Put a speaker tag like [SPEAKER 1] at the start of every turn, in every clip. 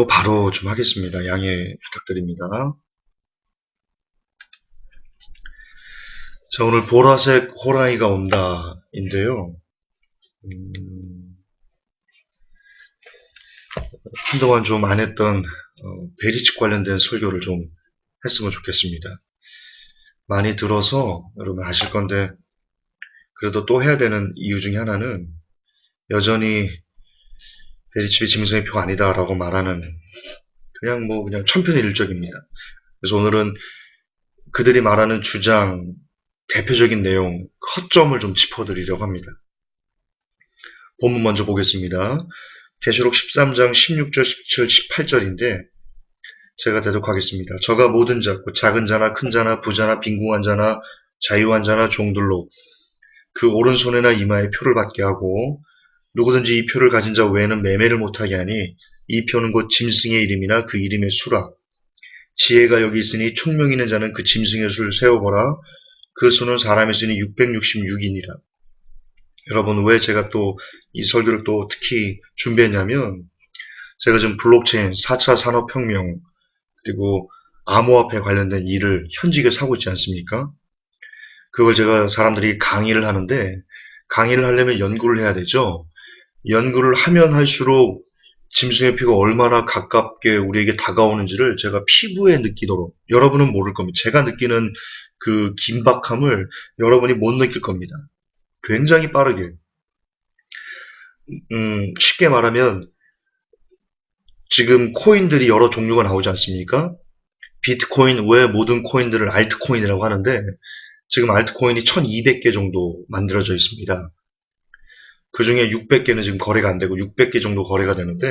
[SPEAKER 1] 설교 바로 좀 하겠습니다. 양해 부탁드립니다. 자, 오늘 보라색 호랑이가 온다인데요. 한동안 좀 안 했던 베리칩 관련된 설교를 좀 했으면 좋겠습니다. 많이 들어서 여러분 아실 건데 그래도 또 해야 되는 이유 중에 하나는 여전히 베리칩이 짐승의 표가 아니다라고 말하는 그냥 천편일적입니다. 그래서 오늘은 그들이 말하는 주장, 대표적인 내용, 허점을 좀 짚어드리려고 합니다. 본문 먼저 보겠습니다. 계시록 13장 16절, 17, 18절인데 제가 대독하겠습니다. 저가 모든 자, 작은 자나 큰 자나 부자나 빈궁한 자나 자유한 자나 종들로 그 오른손에나 이마에 표를 받게 하고 누구든지 이 표를 가진 자 외에는 매매를 못하게 하니 이 표는 곧 짐승의 이름이나 그 이름의 수라. 지혜가 여기 있으니 총명 있는 자는 그 짐승의 수를 세어보라. 그 수는 사람의 수니 666이니라. 여러분, 왜 제가 또 이 설교를 또 특히 준비했냐면 제가 지금 블록체인, 4차 산업혁명 그리고 암호화폐 관련된 일을 현직에 사고 있지 않습니까? 그걸 제가 사람들이 강의를 하는데 강의를 하려면 연구를 해야 되죠. 연구를 하면 할수록 짐승의 피가 얼마나 가깝게 우리에게 다가오는지를 제가 피부에 느끼도록, 여러분은 모를 겁니다. 제가 느끼는 그 긴박함을 여러분이 못 느낄 겁니다. 굉장히 빠르게. 쉽게 말하면 지금 코인들이 여러 종류가 나오지 않습니까? 비트코인 외 모든 코인들을 알트코인이라고 하는데 지금 알트코인이 1200개 정도 만들어져 있습니다. 그 중에 600개는 지금 거래가 안 되고 600개 정도 거래가 되는데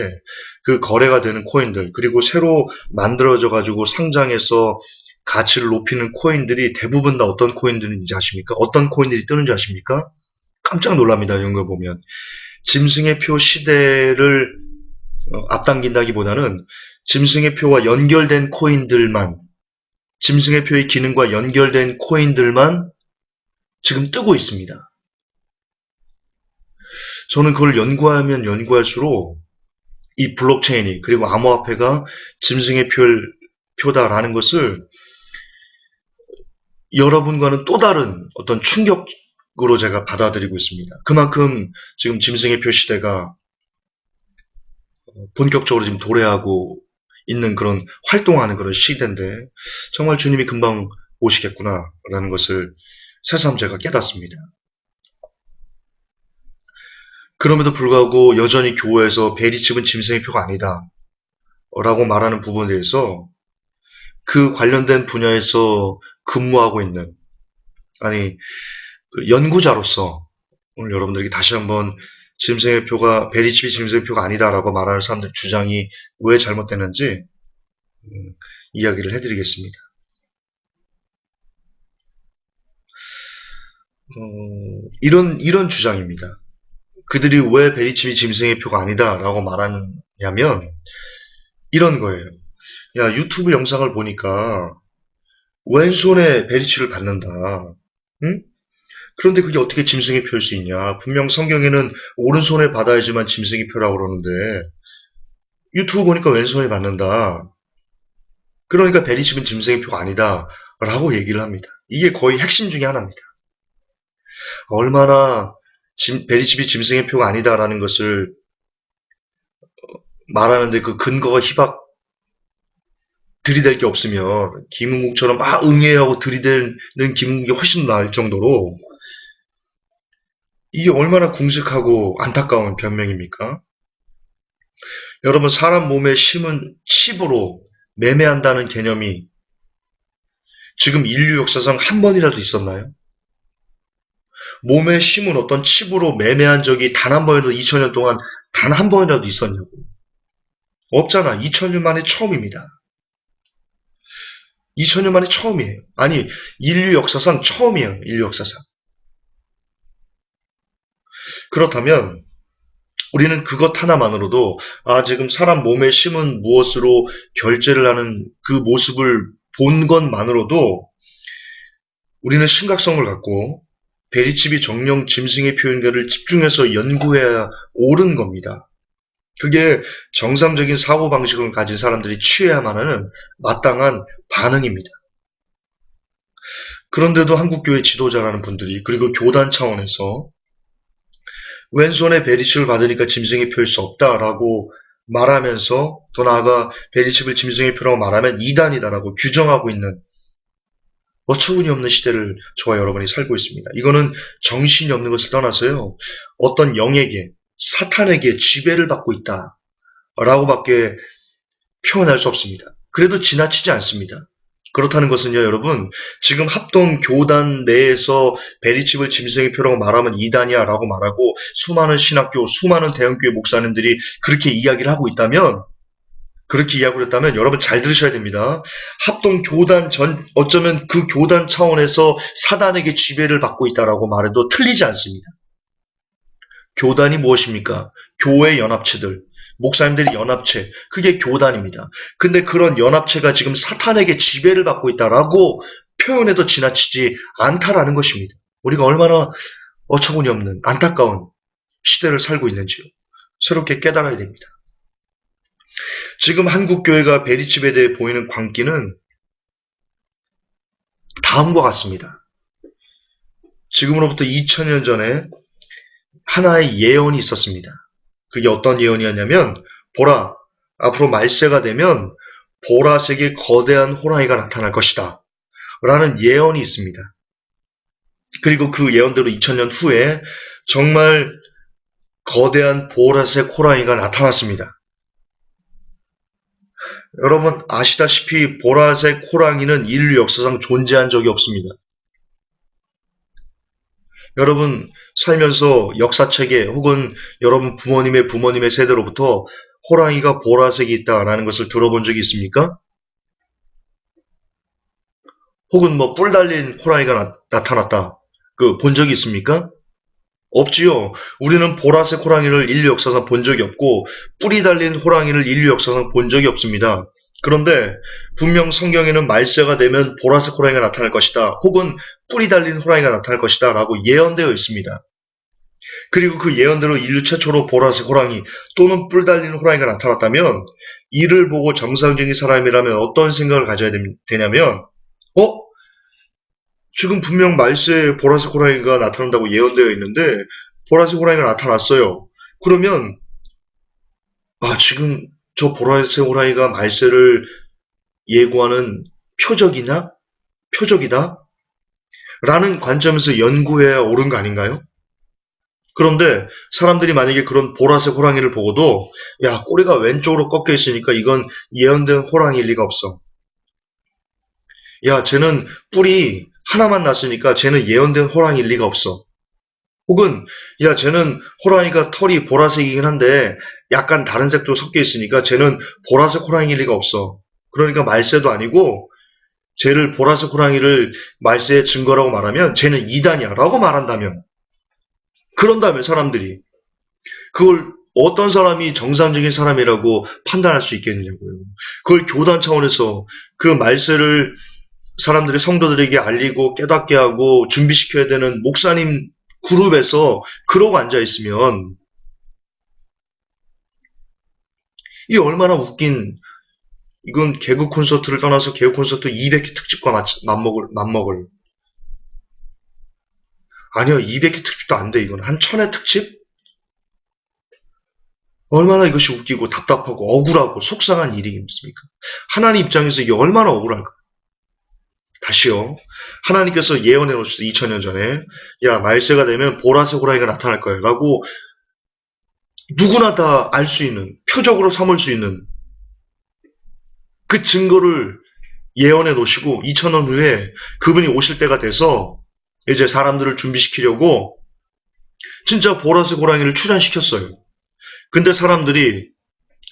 [SPEAKER 1] 그 거래가 되는 코인들 그리고 새로 만들어져 가지고 상장해서 가치를 높이는 코인들이 대부분 다 어떤 코인들인지 아십니까? 어떤 코인들이 뜨는지 아십니까? 깜짝 놀랍니다. 이런 걸 보면. 짐승의 표 시대를 앞당긴다기보다는 짐승의 표와 연결된 코인들만, 짐승의 표의 기능과 연결된 코인들만 지금 뜨고 있습니다. 저는 그걸 연구하면 연구할수록 이 블록체인이 그리고 암호화폐가 짐승의 표다라는 것을 여러분과는 또 다른 어떤 충격으로 제가 받아들이고 있습니다. 그만큼 지금 짐승의 표 시대가 본격적으로 지금 도래하고 있는 그런 활동하는 그런 시대인데 정말 주님이 금방 오시겠구나라는 것을 새삼 제가 깨닫습니다. 그럼에도 불구하고 여전히 교회에서 베리칩은 짐승의 표가 아니다 라고 말하는 부분에 대해서 그 관련된 분야에서 근무하고 있는 연구자로서 오늘 여러분들에게 다시 한번 짐승의 표가 베리칩이 짐승의 표가 아니다라고 말하는 사람들 주장이 왜 잘못되는지 이야기를 해드리겠습니다. 이런 주장입니다. 그들이 왜 베리칩이 짐승의 표가 아니다라고 말하냐면 이런 거예요. 야, 유튜브 영상을 보니까 왼손에 베리칩을 받는다. 응? 그런데 그게 어떻게 짐승의 표일 수 있냐? 분명 성경에는 오른손에 받아야지만 짐승의 표라고 그러는데 유튜브 보니까 왼손에 받는다. 그러니까 베리칩은 짐승의 표가 아니다 라고 얘기를 합니다. 이게 거의 핵심 중에 하나입니다. 얼마나 베리칩이 짐승의 표가 아니다라는 것을 말하는데 그 근거가 들이댈 게 없으면 김은국처럼 막 응애하고 들이대는 김은국이 훨씬 나을 정도로 이게 얼마나 궁색하고 안타까운 변명입니까? 여러분, 사람 몸에 심은 칩으로 매매한다는 개념이 지금 인류 역사상 한 번이라도 있었나요? 몸에 심은 어떤 칩으로 매매한 적이 단 한 번이라도 2000년 동안 단 한 번이라도 있었냐고. 없잖아. 2000년 만에 처음입니다. 2000년 만에 처음이에요. 아니, 인류 역사상 처음이에요. 인류 역사상. 그렇다면 우리는 그것 하나만으로도 지금 사람 몸에 심은 무엇으로 결제를 하는 그 모습을 본 것만으로도 우리는 심각성을 갖고 베리칩이 정령 짐승의 표현가를 집중해서 연구해야 옳은 겁니다. 그게 정상적인 사고방식을 가진 사람들이 취해야만 하는 마땅한 반응입니다. 그런데도 한국교회 지도자라는 분들이, 그리고 교단 차원에서 왼손에 베리칩을 받으니까 짐승의 표일 수 없다라고 말하면서, 더 나아가 베리칩을 짐승의 표라고 말하면 이단이다라고 규정하고 있는 어처구니 없는 시대를 저와 여러분이 살고 있습니다. 이거는 정신이 없는 것을 떠나서요, 어떤 영에게, 사탄에게 지배를 받고 있다라고밖에 표현할 수 없습니다. 그래도 지나치지 않습니다. 그렇다는 것은요, 여러분, 지금 합동 교단 내에서 베리칩을 짐승의 표라고 말하면 이단이야 라고 말하고 수많은 신학교, 수많은 대형교회 목사님들이 그렇게 이야기를 하고 있다면, 그렇게 이야기를 했다면 여러분 잘 들으셔야 됩니다. 합동 교단 어쩌면 그 교단 차원에서 사단에게 지배를 받고 있다라고 말해도 틀리지 않습니다. 교단이 무엇입니까? 교회 연합체들, 목사님들의 연합체, 그게 교단입니다. 근데 그런 연합체가 지금 사탄에게 지배를 받고 있다라고 표현해도 지나치지 않다라는 것입니다. 우리가 얼마나 어처구니 없는 안타까운 시대를 살고 있는지요. 새롭게 깨달아야 됩니다. 지금 한국교회가 베리칩에 대해 보이는 광기는 다음과 같습니다. 지금으로부터 2000년 전에 하나의 예언이 있었습니다. 그게 어떤 예언이었냐면, 보라, 앞으로 말세가 되면 보라색의 거대한 호랑이가 나타날 것이다 라는 예언이 있습니다. 그리고 그 예언대로 2000년 후에 정말 거대한 보라색 호랑이가 나타났습니다. 여러분 아시다시피 보라색 호랑이는 인류 역사상 존재한 적이 없습니다. 여러분 살면서 역사책에 혹은 여러분 부모님의 세대로부터 호랑이가 보라색이 있다라는 것을 들어본 적이 있습니까? 혹은 뭐 뿔 달린 호랑이가 나타났다, 본 적이 있습니까? 없지요. 우리는 보라색 호랑이를 인류 역사상 본 적이 없고 뿔이 달린 호랑이를 인류 역사상 본 적이 없습니다. 그런데 분명 성경에는 말세가 되면 보라색 호랑이가 나타날 것이다, 혹은 뿔이 달린 호랑이가 나타날 것이다 라고 예언되어 있습니다. 그리고 그 예언대로 인류 최초로 보라색 호랑이 또는 뿔 달린 호랑이가 나타났다면, 이를 보고 정상적인 사람이라면 어떤 생각을 가져야 되냐면, 지금 분명 말세에 보라색 호랑이가 나타난다고 예언되어 있는데 보라색 호랑이가 나타났어요. 그러면 지금 저 보라색 호랑이가 말세를 예고하는 표적이다? 라는 관점에서 연구해야 옳은 거 아닌가요? 그런데 사람들이 만약에 그런 보라색 호랑이를 보고도 야, 꼬리가 왼쪽으로 꺾여 있으니까 이건 예언된 호랑이일 리가 없어. 야, 쟤는 뿔이 하나만 났으니까 쟤는 예언된 호랑이일 리가 없어. 혹은 야, 쟤는 호랑이가 털이 보라색이긴 한데 약간 다른 색도 섞여 있으니까 쟤는 보라색 호랑이일 리가 없어. 그러니까 말세도 아니고 쟤를 보라색 호랑이를 말세의 증거라고 말하면 쟤는 이단이야 라고 말한다면, 그런다면 사람들이 그걸 어떤 사람이 정상적인 사람이라고 판단할 수 있겠느냐고요. 그걸 교단 차원에서 그 말세를 사람들이 성도들에게 알리고 깨닫게 하고 준비시켜야 되는 목사님 그룹에서 그러고 앉아있으면, 이 얼마나 웃긴, 이건 개그 콘서트를 떠나서 개그 콘서트 200회 특집과 맞먹을. 아니요, 200회 특집도 안 돼. 이건 한 1000회 특집? 얼마나 이것이 웃기고 답답하고 억울하고 속상한 일이겠습니까? 하나님 입장에서 이게 얼마나 억울할까? 다시요. 하나님께서 예언해 놓으셨어요. 2000년 전에. 야, 말세가 되면 보라색 호랑이가 나타날 거야 라고 누구나 다 알 수 있는, 표적으로 삼을 수 있는 그 증거를 예언해 놓으시고 2000년 후에 그분이 오실 때가 돼서 이제 사람들을 준비시키려고 진짜 보라색 호랑이를 출현시켰어요. 근데 사람들이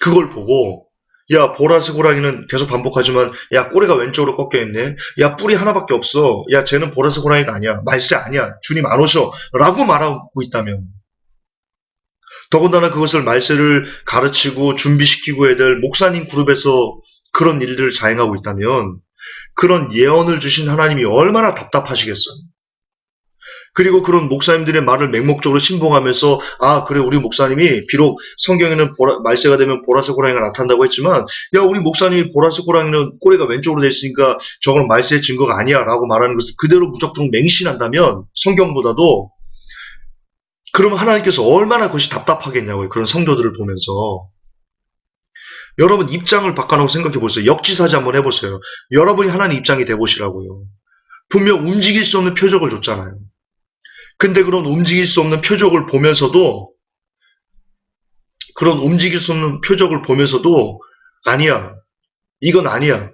[SPEAKER 1] 그걸 보고 야, 보라색 호랑이는, 계속 반복하지만 야, 꼬리가 왼쪽으로 꺾여있네, 야, 뿔이 하나밖에 없어, 야, 쟤는 보라색 호랑이가 아니야, 말세 아니야, 주님 안 오셔 라고 말하고 있다면, 더군다나 그것을 말세를 가르치고 준비시키고 해야 될 목사님 그룹에서 그런 일들을 자행하고 있다면, 그런 예언을 주신 하나님이 얼마나 답답하시겠어요. 그리고 그런 목사님들의 말을 맹목적으로 신봉하면서 아 그래 우리 목사님이 비록 성경에는 말세가 되면 보라색 호랑이가 나타난다고 했지만 야 우리 목사님이 보라색 호랑이는 꼬리가 왼쪽으로 돼 있으니까 저건 말세의 증거가 아니야 라고 말하는 것을 그대로 무작정 맹신한다면 성경보다도 그러면 하나님께서 얼마나 그것이 답답하겠냐고요. 그런 성도들을 보면서. 여러분 입장을 바꿔놓고 생각해 보세요. 역지사지 한번 해보세요. 여러분이 하나님 입장이 돼보시라고요. 분명 움직일 수 없는 표적을 줬잖아요. 근데 그런 움직일 수 없는 표적을 보면서도 아니야. 이건 아니야.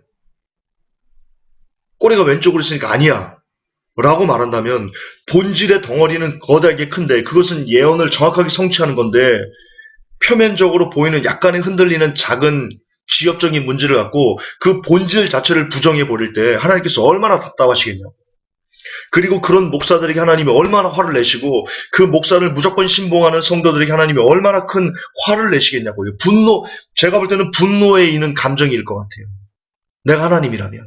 [SPEAKER 1] 꼬리가 왼쪽으로 있으니까 아니야. 라고 말한다면 본질의 덩어리는 거대하게 큰데 그것은 예언을 정확하게 성취하는 건데 표면적으로 보이는 약간의 흔들리는 작은 지엽적인 문제를 갖고 그 본질 자체를 부정해 버릴 때 하나님께서 얼마나 답답하시겠냐고. 그리고 그런 목사들에게 하나님이 얼마나 화를 내시고 그 목사를 무조건 신봉하는 성도들에게 하나님이 얼마나 큰 화를 내시겠냐고요. 제가 볼 때는 분노에 있는 감정일 것 같아요. 내가 하나님이라면.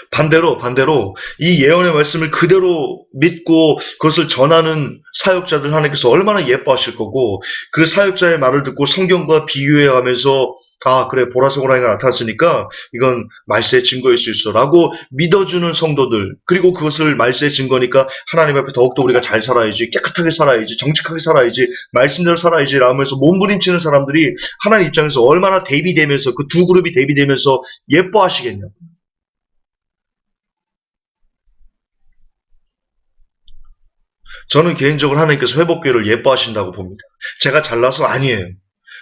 [SPEAKER 1] 반대로 이 예언의 말씀을 그대로 믿고 그것을 전하는 사역자들 하나님께서 얼마나 예뻐하실 거고 그 사역자의 말을 듣고 성경과 비교해가면서 아 그래 보라색 호랑이가 나타났으니까 이건 말세의 증거일 수 있어 라고 믿어주는 성도들 그리고 그것을 말세의 증거니까 하나님 앞에 더욱더 우리가 잘 살아야지 깨끗하게 살아야지 정직하게 살아야지 말씀대로 살아야지 라면서 몸부림치는 사람들이 하나님 입장에서 얼마나 대비되면서 그 두 그룹이 대비되면서 예뻐하시겠냐고. 저는 개인적으로 하나님께서 회복교회를 예뻐하신다고 봅니다. 제가 잘나서 아니에요.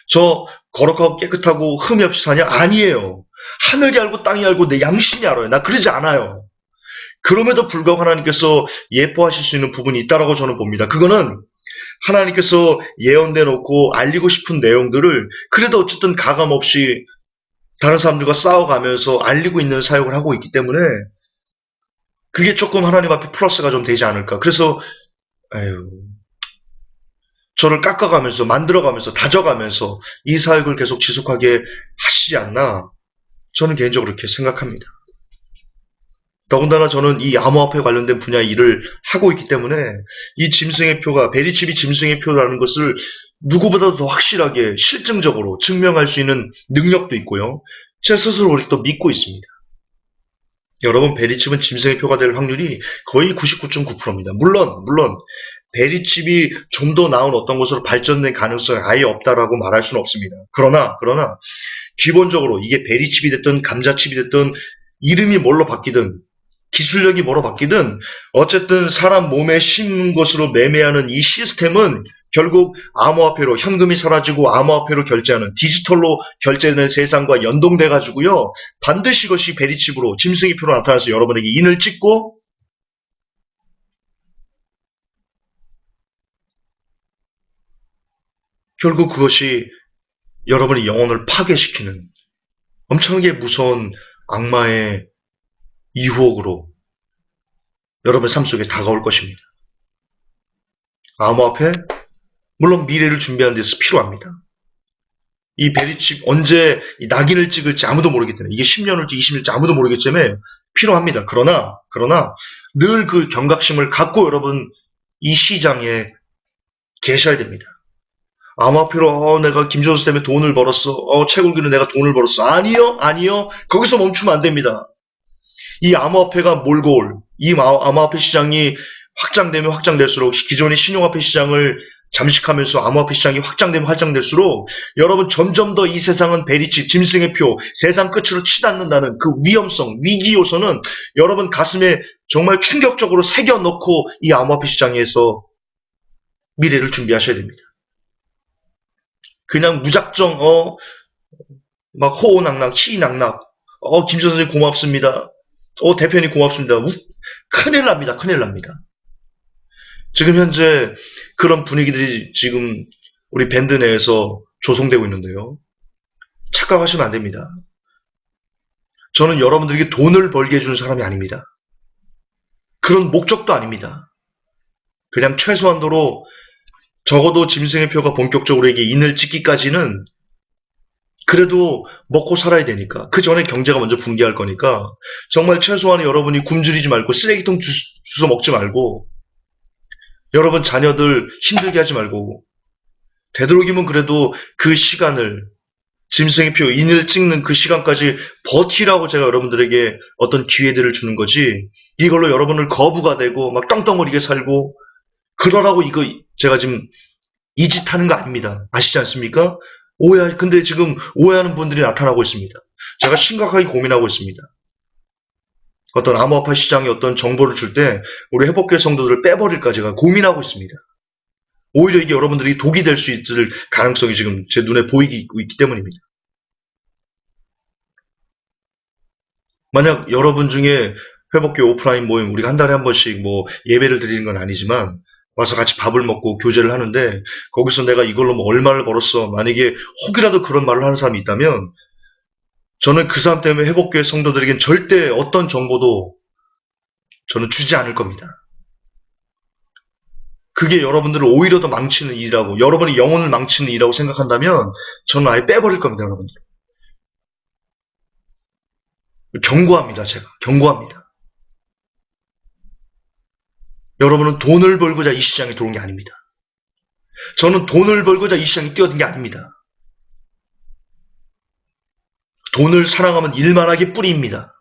[SPEAKER 1] 저 거룩하고 깨끗하고 흠이 없이 사냐? 아니에요. 하늘이 알고 땅이 알고 내 양심이 알아요. 나 그러지 않아요. 그럼에도 불구하고 하나님께서 예뻐하실 수 있는 부분이 있다라고 저는 봅니다. 그거는 하나님께서 예언돼 놓고 알리고 싶은 내용들을 그래도 어쨌든 가감없이 다른 사람들과 싸워가면서 알리고 있는 사역을 하고 있기 때문에 그게 조금 하나님 앞에 플러스가 좀 되지 않을까. 그래서 저를 깎아가면서 만들어가면서 다져가면서 이 사역을 계속 지속하게 하시지 않나 저는 개인적으로 그렇게 생각합니다. 더군다나 저는 이 암호화폐 관련된 분야의 일을 하고 있기 때문에 이 짐승의 표가 베리칩이 짐승의 표라는 것을 누구보다도 더 확실하게 실증적으로 증명할 수 있는 능력도 있고요. 제 스스로 그렇게 또 믿고 있습니다. 여러분 베리칩은 짐승의 표가 될 확률이 거의 99.9%입니다. 물론 베리칩이 좀 더 나은 어떤 것으로 발전된 가능성이 아예 없다라고 말할 수는 없습니다. 그러나 기본적으로 이게 베리칩이 됐든 감자칩이 됐든 이름이 뭘로 바뀌든 기술력이 뭐로 바뀌든 어쨌든 사람 몸에 심는 것으로 매매하는 이 시스템은 결국 암호화폐로 현금이 사라지고 암호화폐로 결제하는 디지털로 결제되는 세상과 연동돼 가지고요. 반드시 이것이 베리칩으로 짐승의 표로 나타나서 여러분에게 인을 찍고 결국 그것이 여러분의 영혼을 파괴시키는 엄청나게 무서운 악마의 유혹으로 여러분의 삶 속에 다가올 것입니다. 암호화폐? 물론 미래를 준비하는 데서 필요합니다. 이 베리칩 언제 이 낙인을 찍을지 아무도 모르기 때문에 이게 10년일지 20년일지 아무도 모르기 때문에 필요합니다. 그러나 늘 그 경각심을 갖고 여러분 이 시장에 계셔야 됩니다. 암호화폐로 내가 김준수 때문에 돈을 벌었어. 채굴기로 내가 돈을 벌었어. 아니요. 거기서 멈추면 안 됩니다. 이 암호화폐가 몰고 올 이 암호화폐 시장이 확장되면 확장될수록 기존의 신용화폐 시장을 잠식하면서 암호화폐 시장이 확장되면 확장될수록 여러분 점점 더 이 세상은 베리칩, 짐승의 표, 세상 끝으로 치닫는다는 그 위험성, 위기 요소는 여러분 가슴에 정말 충격적으로 새겨넣고 이 암호화폐 시장에서 미래를 준비하셔야 됩니다. 그냥 무작정 막 호호낙낙, 희낙낙 김 선생님 고맙습니다. 대표님 고맙습니다. 큰일 납니다. 지금 현재 그런 분위기들이 지금 우리 밴드 내에서 조성되고 있는데요. 착각하시면 안 됩니다. 저는 여러분들에게 돈을 벌게 해주는 사람이 아닙니다. 그런 목적도 아닙니다. 그냥 최소한도로 적어도 짐승의 표가 본격적으로 인을 찍기까지는 그래도 먹고 살아야 되니까. 그 전에 경제가 먼저 붕괴할 거니까 정말 최소한 여러분이 굶주리지 말고 쓰레기통 주워 먹지 말고 여러분 자녀들 힘들게 하지 말고 되도록이면 그래도 그 시간을 짐승의 표 인을 찍는 그 시간까지 버티라고 제가 여러분들에게 어떤 기회들을 주는 거지 이걸로 여러분을 거부가 되고 막 떵떵거리게 살고 그러라고 이거 제가 지금 이 짓 하는 거 아닙니다. 아시지 않습니까? 근데 지금 오해하는 분들이 나타나고 있습니다. 제가 심각하게 고민하고 있습니다. 어떤 암호화폐 시장에 어떤 정보를 줄 때 우리 회복교회 성도들을 빼버릴까 제가 고민하고 있습니다. 오히려 이게 여러분들이 독이 될 수 있을 가능성이 지금 제 눈에 보이고 있기 때문입니다. 만약 여러분 중에 회복교회 오프라인 모임 우리가 한 달에 한 번씩 뭐 예배를 드리는 건 아니지만 와서 같이 밥을 먹고 교제를 하는데 거기서 내가 이걸로 뭐 얼마를 벌었어 만약에 혹이라도 그런 말을 하는 사람이 있다면 저는 그 사람 때문에 회복교회 성도들에겐 절대 어떤 정보도 저는 주지 않을 겁니다. 그게 여러분들을 오히려 더 망치는 일이라고 여러분의 영혼을 망치는 일이라고 생각한다면 저는 아예 빼버릴 겁니다. 여러분들. 경고합니다. 제가 경고합니다. 여러분은 돈을 벌고자 이 시장에 들어온 게 아닙니다. 저는 돈을 벌고자 이 시장에 뛰어든 게 아닙니다. 돈을 사랑하면 일만하게 뿌리입니다.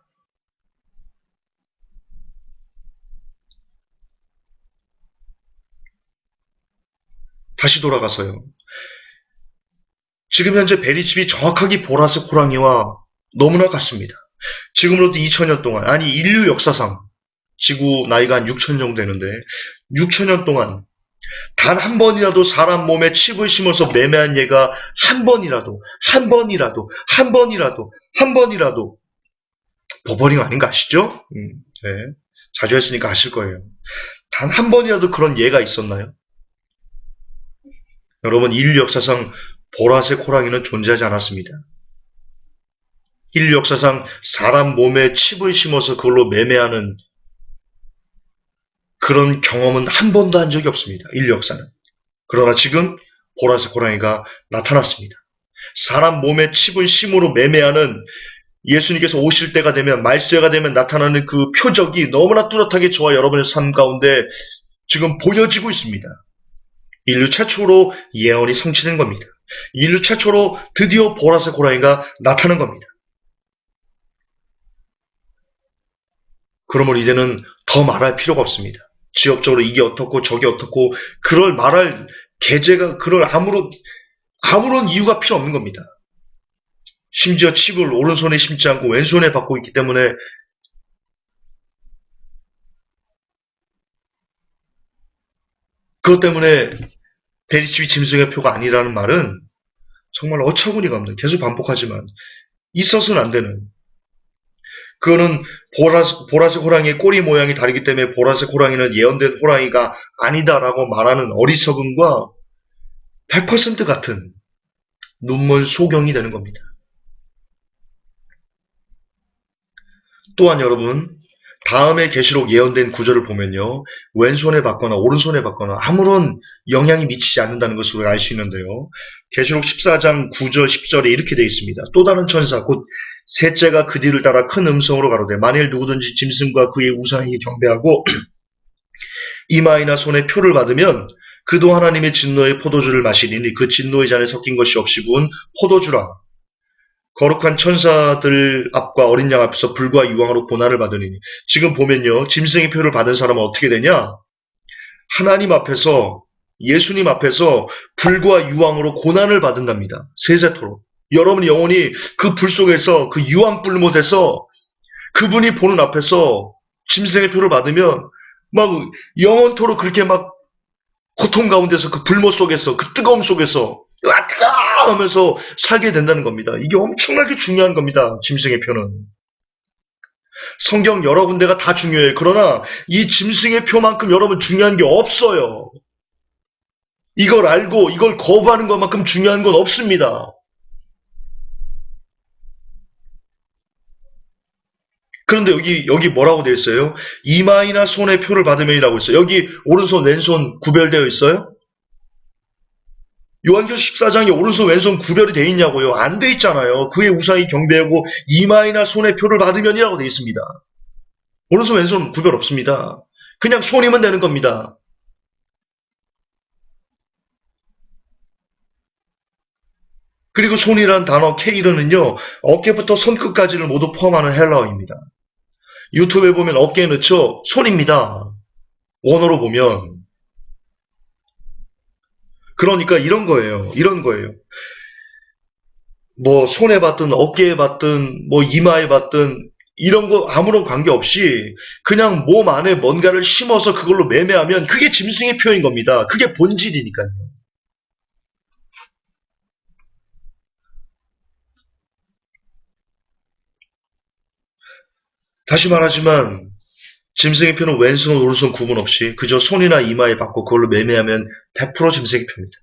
[SPEAKER 1] 다시 돌아가서요. 지금 현재 베리칩이 정확하게 보라색 호랑이와 너무나 같습니다. 지금으로부터 2000년 동안, 아니 인류 역사상 지구 나이가 한 6000년 정도 되는데 6000년 동안 단 한 번이라도 사람 몸에 칩을 심어서 매매한 예가 한 번이라도 버버링 아닌 거 아시죠? 네. 자주 했으니까 아실 거예요. 단 한 번이라도 그런 예가 있었나요? 여러분 인류 역사상 보라색 호랑이는 존재하지 않았습니다. 인류 역사상 사람 몸에 칩을 심어서 그걸로 매매하는 그런 경험은 한 번도 한 적이 없습니다. 인류 역사는. 그러나 지금 보라색 호랑이가 나타났습니다. 사람 몸에 칩을 심으로 매매하는 예수님께서 오실 때가 되면 말세가 되면 나타나는 그 표적이 너무나 뚜렷하게 저와 여러분의 삶 가운데 지금 보여지고 있습니다. 인류 최초로 예언이 성취된 겁니다. 인류 최초로 드디어 보라색 호랑이가 나타난 겁니다. 그러므로 이제는 더 말할 필요가 없습니다. 지역적으로 이게 어떻고 저게 어떻고 그럴 말할 계제가 그럴 아무런 이유가 필요 없는 겁니다. 심지어 칩을 오른손에 심지 않고 왼손에 받고 있기 때문에 그것 때문에 베리칩이 짐승의 표가 아니라는 말은 정말 어처구니가 없는 계속 반복하지만 있어서는 안 되는 그거는 보라색 호랑이의 꼬리 모양이 다르기 때문에 보라색 호랑이는 예언된 호랑이가 아니다라고 말하는 어리석음과 100% 같은 눈먼 소경이 되는 겁니다. 또한 여러분 다음에 계시록 예언된 구절을 보면요. 왼손에 받거나 오른손에 받거나 아무런 영향이 미치지 않는다는 것을 알 수 있는데요. 계시록 14장 9절 10절에 이렇게 되어 있습니다. 또 다른 천사 곧 셋째가 그 뒤를 따라 큰 음성으로 가로되 만일 누구든지 짐승과 그의 우상에게 경배하고 이마이나 손에 표를 받으면 그도 하나님의 진노의 포도주를 마시리니 그 진노의 잔에 섞인 것이 없이 부은 포도주라. 거룩한 천사들 앞과 어린 양 앞에서 불과 유황으로 고난을 받으니 지금 보면요. 짐승의 표를 받은 사람은 어떻게 되냐? 하나님 앞에서 예수님 앞에서 불과 유황으로 고난을 받는답니다. 세세토록. 여러분이 영원히 그 불 속에서 그 유황불 못해서 그분이 보는 앞에서 짐승의 표를 받으면 막 영원토록 그렇게 막 고통 가운데서 그 불못 속에서 그 뜨거움 속에서 뜨거워 하면서 살게 된다는 겁니다. 이게 엄청나게 중요한 겁니다. 짐승의 표는. 성경 여러 군데가 다 중요해요. 그러나 이 짐승의 표만큼 여러분 중요한 게 없어요. 이걸 알고 이걸 거부하는 것만큼 중요한 건 없습니다. 그런데 여기 뭐라고 되어 있어요? 이마이나 손에 표를 받으면이라고 있어요. 여기 오른손 왼손 구별되어 있어요? 요한계시록 14장에 오른손 왼손 구별이 돼 있냐고요? 안 돼 있잖아요. 그의 우상이 경배하고 이마이나 손에 표를 받으면이라고 돼 있습니다. 오른손 왼손 구별 없습니다. 그냥 손이면 되는 겁니다. 그리고 손이란 단어 케이르는요, 어깨부터 손끝까지를 모두 포함하는 헬라어입니다. 유튜브에 보면 어깨에 넣죠? 손입니다. 원어로 보면. 그러니까 이런 거예요. 이런 거예요. 뭐 손에 받든 어깨에 받든 뭐 이마에 받든 이런 거 아무런 관계없이 그냥 몸 안에 뭔가를 심어서 그걸로 매매하면 그게 짐승의 표인 겁니다. 그게 본질이니까요. 다시 말하지만 짐승의 표는 왼손 오른손 구분 없이 그저 손이나 이마에 받고 그걸로 매매하면 100% 짐승의 표입니다.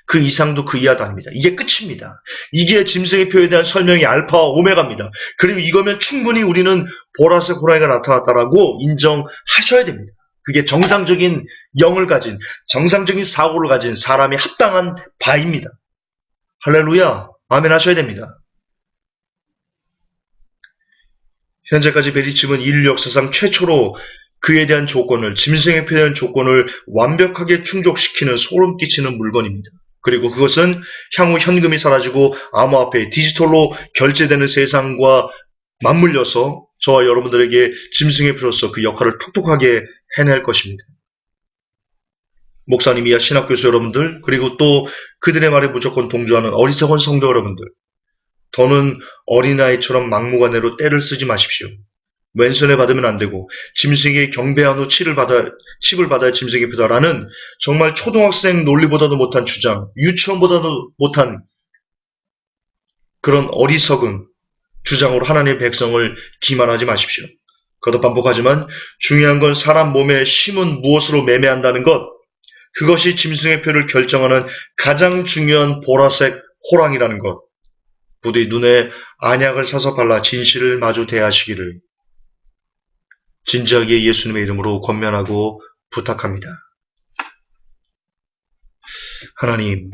[SPEAKER 1] 그 이상도 그 이하도 아닙니다. 이게 끝입니다. 이게 짐승의 표에 대한 설명이 알파와 오메가입니다. 그리고 이거면 충분히 우리는 보라색 호랑이가 나타났다라고 인정하셔야 됩니다. 그게 정상적인 영을 가진, 정상적인 사고를 가진 사람이 합당한 바입니다. 할렐루야, 아멘 하셔야 됩니다. 현재까지 베리침은 인류 역사상 최초로 그에 대한 조건을, 짐승의 표에 대한 조건을 완벽하게 충족시키는 소름 끼치는 물건입니다. 그리고 그것은 향후 현금이 사라지고 암호화폐, 디지털로 결제되는 세상과 맞물려서 저와 여러분들에게 짐승의 표로서 그 역할을 톡톡하게 해낼 것입니다. 목사님이야 신학교수 여러분들, 그리고 또 그들의 말에 무조건 동조하는 어리석은 성도 여러분들, 더는 어린아이처럼 막무가내로 때를 쓰지 마십시오. 왼손에 받으면 안 되고 짐승에게 경배한 후 칩을 받아야 짐승의 표다라는 정말 초등학생 논리보다도 못한 주장, 유치원보다도 못한 그런 어리석은 주장으로 하나님의 백성을 기만하지 마십시오. 거듭 반복하지만 중요한 건 사람 몸에 심은 무엇으로 매매한다는 것, 그것이 짐승의 표를 결정하는 가장 중요한 보라색 호랑이라는 것. 부디 눈에 안약을 사서 발라 진실을 마주 대하시기를 진지하게 예수님의 이름으로 권면하고 부탁합니다. 하나님,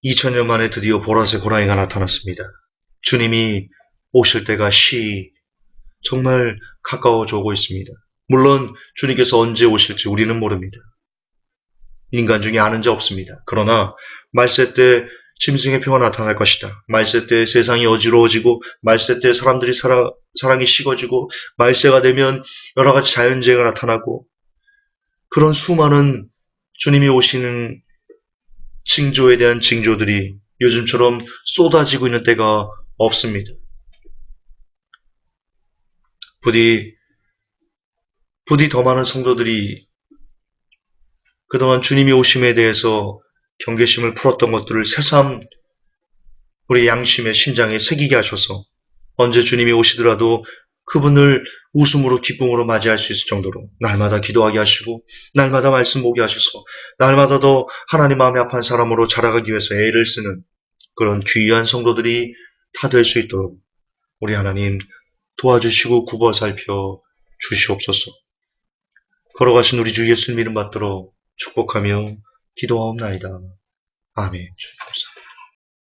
[SPEAKER 1] 2000년 만에 드디어 보라색 호랑이가 나타났습니다. 주님이 오실 때가 정말 가까워져 오고 있습니다. 물론 주님께서 언제 오실지 우리는 모릅니다. 인간 중에 아는 자 없습니다. 그러나 말세 때 짐승의 표가 나타날 것이다. 말세 때 세상이 어지러워지고 말세 때 사람들이 사랑이 식어지고 말세가 되면 여러 가지 자연재해가 나타나고 그런 수많은 주님이 오시는 징조에 대한 징조들이 요즘처럼 쏟아지고 있는 때가 없습니다. 부디 더 많은 성도들이 그동안 주님이 오심에 대해서 경계심을 풀었던 것들을 새삼 우리 양심의 심장에 새기게 하셔서 언제 주님이 오시더라도 그분을 웃음으로 기쁨으로 맞이할 수 있을 정도로 날마다 기도하게 하시고 날마다 말씀 보게 하셔서 날마다 더 하나님 마음에 합한 사람으로 자라가기 위해서 애를 쓰는 그런 귀한 성도들이 다 될 수 있도록 우리 하나님 도와주시고 굽어 살펴 주시옵소서. 걸어가신 우리 주 예수님 이름 받들어 축복하며 기도하옵나이다. 아멘.